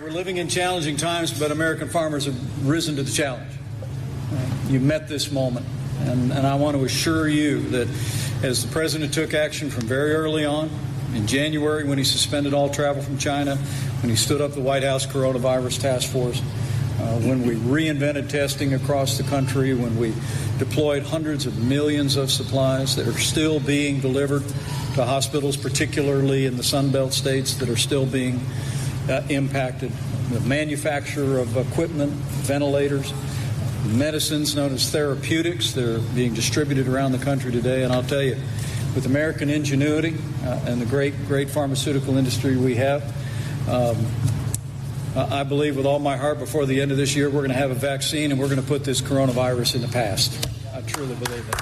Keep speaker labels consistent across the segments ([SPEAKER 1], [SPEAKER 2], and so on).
[SPEAKER 1] We're living in challenging times, but American farmers have risen to the challenge. You met this moment, and I want to assure you that as the President took action from very early on, in January when he suspended all travel from China, when he stood up the White House Coronavirus Task Force, when we reinvented testing across the country, when we deployed hundreds of millions of supplies that are still being delivered to hospitals, particularly in the Sun Belt states that are still being impacted, the manufacture of equipment, ventilators, medicines known as therapeutics that are being distributed around the country today. And I'll tell you, with American ingenuity and the great pharmaceutical industry we have, I believe with all my heart before the end of this year we're going to have a vaccine and we're going to put this coronavirus in the past. I truly believe it.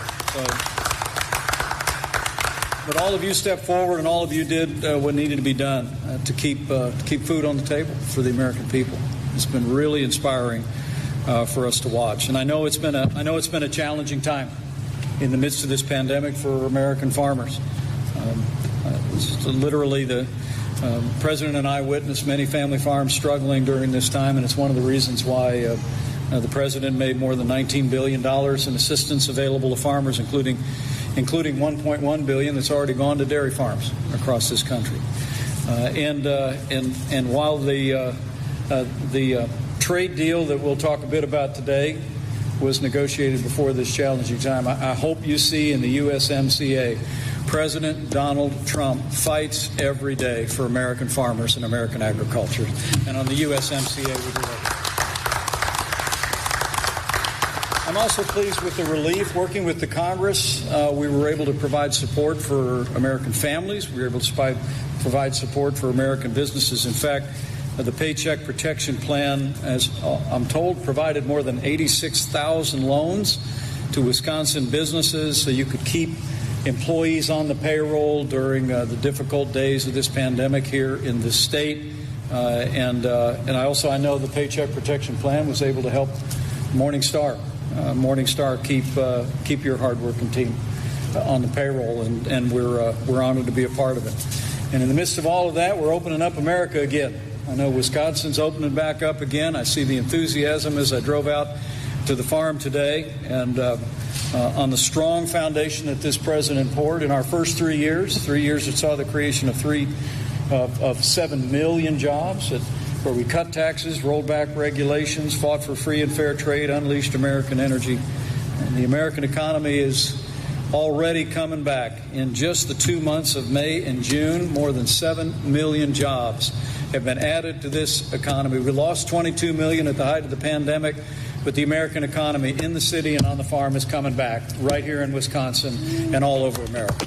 [SPEAKER 1] But all of you stepped forward and all of you did what needed to be done to keep food on the table for the American people. It's been really inspiring for us to watch. And I know it's been a challenging time in the midst of this pandemic for American farmers. Literally, the President and I witnessed many family farms struggling during this time, and it's one of the reasons why the President made more than $19 billion in assistance available to farmers, including $1.1 billion that's already gone to dairy farms across this country. And while the trade deal that we'll talk a bit about today was negotiated before this challenging time, I hope you see in the USMCA President Donald Trump fights every day for American farmers and American agriculture. And on the USMCA, we do that. I'm also pleased with the relief. Working with the Congress, we were able to provide support for American families. We were able to provide support for American businesses. In fact, the Paycheck Protection Plan, as I'm told, provided more than 86,000 loans to Wisconsin businesses so you could keep employees on the payroll during the difficult days of this pandemic here in the state. And I know the Paycheck Protection Plan was able to help Morningstar keep your hardworking team on the payroll, and we're honored to be a part of it. And in the midst of all of that, we're opening up America again. I know Wisconsin's opening back up again. I see the enthusiasm as I drove out to the farm today, and on the strong foundation that this president poured in our first 3 years that saw the creation of 7 million jobs, where we cut taxes, rolled back regulations, fought for free and fair trade, unleashed American energy. And the American economy is already coming back. In just the 2 months of May and June, more than 7 million jobs have been added to this economy. We lost 22 million at the height of the pandemic, but the American economy in the city and on the farm is coming back right here in Wisconsin and all over America.